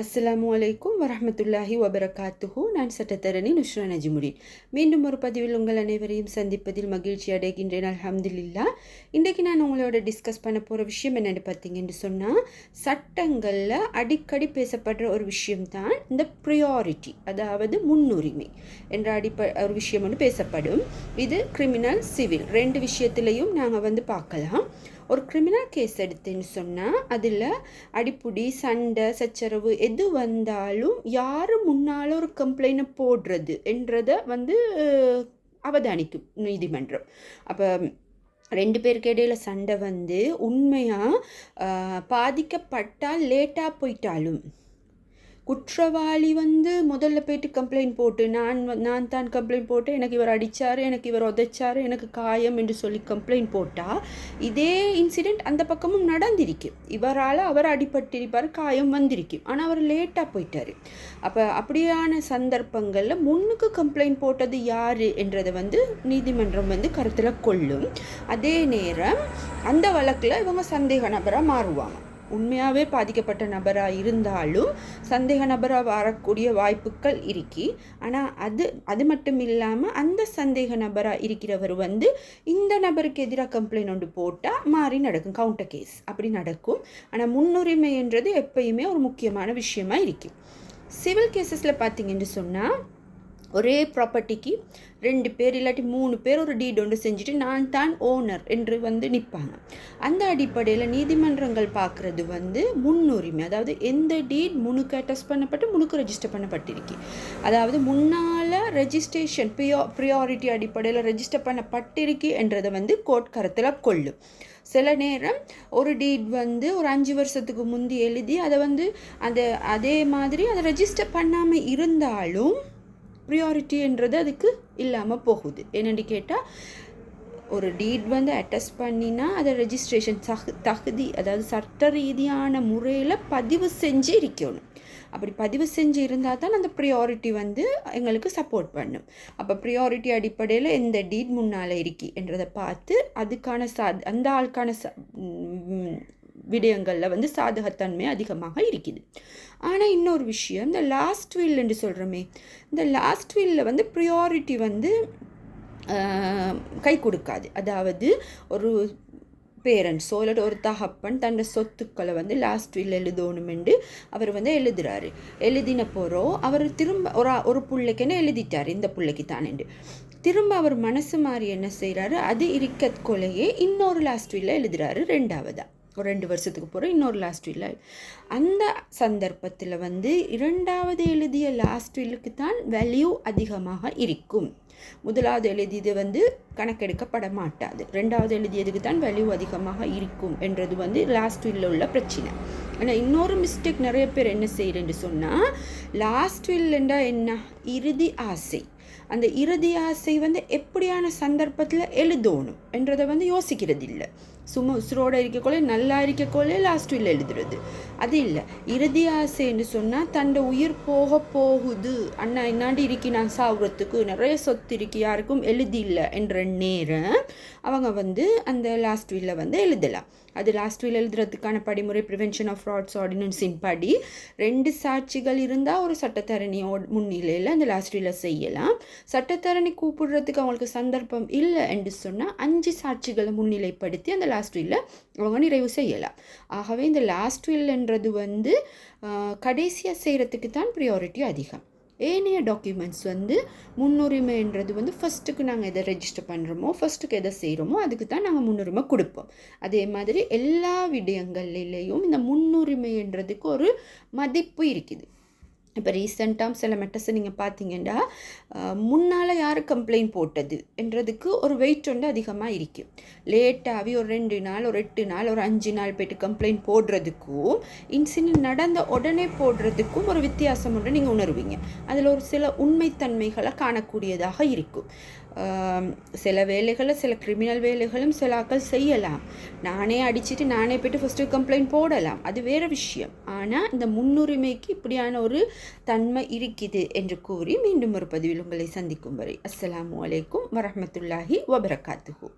அஸ்ஸலாமு அலைக்கும் வரஹ்மத்துல்லாஹி வபரகாத்துஹு. நான் சட்டத்தரணி நுஷ்ரா நஜிமுடீன். மீண்டும் ஒரு பதிவில் உங்கள் அனைவரையும் சந்திப்பதில் மகிழ்ச்சி அடைகின்றேன். அல்ஹம்துலில்லாஹ். இன்றைக்கு நான் உங்களோட டிஸ்கஸ் பண்ண போகிற விஷயம் என்னென்னு பார்த்தீங்கன்னு சொன்னால், சட்டங்களில் அடிக்கடி பேசப்படுற ஒரு விஷயம்தான் இந்த ப்ரியாரிட்டி, அதாவது முன்னுரிமை என்ற ஒரு விஷயம் ஒன்று பேசப்படும். இது கிரிமினல், சிவில் ரெண்டு விஷயத்திலையும் நாங்கள் பார்க்கலாம். ஒரு கிரிமினல் கேஸ் எடுத்துன்னு சொன்னால் அதில் அடிப்புடி, சண்டை, சச்சரவு எது வந்தாலும் யார் முன்னால் ஒரு கம்ப்ளைண்ட்டை போடுறது என்றதை அவதானிக்கும் நீதிமன்றம். அப்போ ரெண்டு பேருக்கு இடையில் சண்டை உண்மையாக பாதிக்கப்பட்டால் லேட்டாக போயிட்டாலும் குற்றவாளி முதல்ல போய்ட்டு கம்ப்ளைண்ட் போட்டு நான் தான் கம்ப்ளைண்ட் போட்டு எனக்கு இவர் அடித்தார், எனக்கு இவர் உதைச்சார், எனக்கு காயம் என்று சொல்லி கம்ப்ளைண்ட் போட்டால் இதே இன்சிடெண்ட் அந்த பக்கமும் நடந்திருக்கு. இவரால் அவர் அடிபட்டிருப்பார், காயம் வந்திருக்கு, ஆனால் அவர் லேட்டாக போயிட்டார். அப்போ அப்படியான சந்தர்ப்பங்களில் முன்னுக்கு கம்ப்ளைண்ட் போட்டது யார் என்றதை நீதிமன்றம் கருத்தில் கொள்ளும். அதே நேரம் அந்த வழக்கில் இவங்க சந்தேக நபராக மாறுவாங்க. உண்மையாகவே பாதிக்கப்பட்ட நபராக இருந்தாலும் சந்தேக நபராக வரக்கூடிய வாய்ப்புகள் இருக்கி. ஆனால் அது மட்டும் இல்லாமல் அந்த சந்தேக நபராக இருக்கிறவர் இந்த நபருக்கு எதிராக கம்ப்ளைண்ட் ஒன்று போட்டால் மாறி நடக்கும், கவுண்டர் கேஸ் அப்படி நடக்கும். ஆனால் முன்னுரிமை என்றது எப்பயுமே ஒரு முக்கியமான விஷயமா இருக்கு. சிவில் கேசஸில் பார்த்தீங்கன்னு சொன்னால் ஒரே ப்ராப்பர்ட்டிக்கு ரெண்டு பேர் இல்லாட்டி மூணு பேர் ஒரு டீட் ஒன்று செஞ்சுட்டு நான் தான் ஓனர் என்று நிற்பாங்க. அந்த அடிப்படையில் நீதிமன்றங்கள் பார்க்குறது முன்னுரிமை, அதாவது எந்த டீட் முன்னுக்கு அட்டஸ்ட் பண்ணப்பட்டு முன்னுக்கு ரெஜிஸ்டர் பண்ணப்பட்டிருக்கு, அதாவது முன்னால் ரெஜிஸ்ட்ரேஷன் ப்ரியாரிட்டி அடிப்படையில் ரெஜிஸ்டர் பண்ணப்பட்டிருக்கு என்றதை கோர்ட் கருத்தில் கொள்ளும். சில நேரம் ஒரு டீட் ஒரு 5 வருஷத்துக்கு முந்தி எழுதி அதை அதே மாதிரி அதை ரெஜிஸ்டர் பண்ணாமல் இருந்தாலும் ப்ரியாரிட்டின்றது அதுக்கு இல்லாமல் போகுது. என்னென்னு கேட்டால் ஒரு டீட் அட்டஸ்ட் பண்ணினா அதை ரெஜிஸ்ட்ரேஷன் தகுதி, அதாவது சட்ட ரீதியான முறையில் பதிவு செஞ்சு இருக்கணும். அப்படி பதிவு செஞ்சு இருந்தால் தான் அந்த ப்ரியாரிட்டி எங்களுக்கு சப்போர்ட் பண்ணும். அப்போ ப்ரியாரிட்டி அடிப்படையில் எந்த டீட் முன்னால் இருக்கி என்றதை பார்த்து அதுக்கான அந்த ஆளுக்கான விடயங்களில் சாதகத்தன்மை அதிகமாக இருக்குது. ஆனால் இன்னொரு விஷயம், இந்த லாஸ்ட் வில் என்று சொல்கிறோமே, இந்த லாஸ்ட் வில்லில் ப்ரியாரிட்டி கை கொடுக்காது. அதாவது ஒரு பேரண்ட்ஸோ இல்லாட்டி ஒரு தகப்பன் தன்னோட சொத்துக்களை லாஸ்ட் வில் எழுதணுமெண்டு அவர் எழுதுறாரு. எழுதின போகிறோம் அவர் திரும்ப ஒரு பிள்ளைக்குன்னு எழுதிட்டார், இந்த பிள்ளைக்கு தானேண்டு திரும்ப அவர் மனசு மாறி என்ன செய்கிறாரு, அது இருக்க கொலையே இன்னொரு லாஸ்ட் வில்ல எழுதுறாரு. ரெண்டாவதாக ஒரு 2 வருஷத்துக்கு போகிற இன்னொரு லாஸ்ட் வில். அந்த சந்தர்ப்பத்தில் இரண்டாவது எழுதிய லாஸ்ட் வில்லுக்கு தான் வேல்யூ அதிகமாக இருக்கும். முதலாவது எழுதியது கணக்கெடுக்கப்பட மாட்டாது. ரெண்டாவது எழுதியதுக்கு தான் வேல்யூ அதிகமாக இருக்கும் என்றது லாஸ்ட் வில்ல உள்ள பிரச்சனை. ஆனால் இன்னொரு மிஸ்டேக் நிறைய பேர் என்ன செய்கிறேன்னு சொன்னால், லாஸ்ட் வில்லுண்டா என்ன, இறுதி ஆசை. அந்த இறுதி ஆசை எப்படியான சந்தர்ப்பத்தில் எழுதணும் என்றதை யோசிக்கிறது இல்லை. சும்மா உசுரோடு இருக்கக்கொள்ளே நல்லா இருக்கக்கொள்ளே லாஸ்ட் வில் எழுதுறது அது இல்லை. இறுதி ஆசைன்னு சொன்னால் தன்னோட உயிர் போகுது, அண்ணா என்னாண்டி இருக்கி நான் சாகுறதுக்கு நிறைய சொத்து இருக்கு, யாருக்கும் எழுதி இல்லை என்ற நேரம் அவங்க அந்த லாஸ்ட் வில்ல எழுதலாம். அது லாஸ்ட் வில் எழுதுறதுக்கான படிமுறை ப்ரிவென்ஷன் ஆஃப் ஃப்ராட்ஸ் ஆர்டினன்ஸின் படி 2 சாட்சிகள் இருந்தால் ஒரு சட்டத்தரணியோட முன்னிலையில் அந்த லாஸ்ட் வில்ல செய்யலாம். சட்டத்தரணி கூப்பிடுறதுக்கு அவங்களுக்கு சந்தர்ப்பம் இல்லை என்று சொன்னால் 5 சாட்சிகளை முன்னிலைப்படுத்தி அந்த லாஸ்ட் வில்ல அவங்க நிறைவு செய்யலாம். ஆகவே இந்த லாஸ்ட் வில்ன்றது கடைசியாக செய்கிறதுக்கு தான் ப்ரியாரிட்டி அதிகம். ஏனைய டாக்குமெண்ட்ஸ் முன்னுரிமைன்றது ஃபஸ்ட்டுக்கு நாங்கள் எதை ரெஜிஸ்டர் பண்ணுறோமோ, ஃபஸ்ட்டுக்கு எதை செய்கிறோமோ அதுக்கு தான் நாங்கள் முன்னுரிமை கொடுப்போம். அதே மாதிரி எல்லா விடயங்கள்லேயும் இந்த முன்னுரிமைன்றதுக்கு ஒரு மதிப்பு இருக்குது. இப்போ ரீசெண்டாக சில மெட்டர்ஸை நீங்கள் பார்த்தீங்கன்னா முன்னால் யார் கம்ப்ளைண்ட் போட்டது என்றதுக்கு ஒரு வெயிட் அதிகமாக இருக்குது. லேட்டாகவே ஒரு 2 நாள், ஒரு 8 நாள், ஒரு 5 நாள் போய்ட்டு கம்ப்ளைண்ட் போடுறதுக்கும் இன்சிடென்ட் நடந்த உடனே போடுறதுக்கும் ஒரு வித்தியாசம் ஒன்று நீங்கள் உணர்வீங்க. அதில் ஒரு சில உண்மைத்தன்மைகளை காணக்கூடியதாக இருக்கும். சில வேலைகளை, சில கிரிமினல் வேலைகளும் சில ஆக்கள் செய்யலாம். நானே அடிச்சுட்டு நானே போய்ட்டு ஃபஸ்ட்டு கம்ப்ளைண்ட் போடலாம், அது வேறு விஷயம். ஆனால் இந்த முன்னுரிமைக்கு இப்படியான ஒரு தன்மை இருக்குது என்று கூறி மீண்டும் ஒரு பதிவில் உங்களை சந்திக்கும் வரை அஸ்ஸலாமு அலைக்கும் வரஹ்மத்துல்லாஹி வபரகாத்துஹு.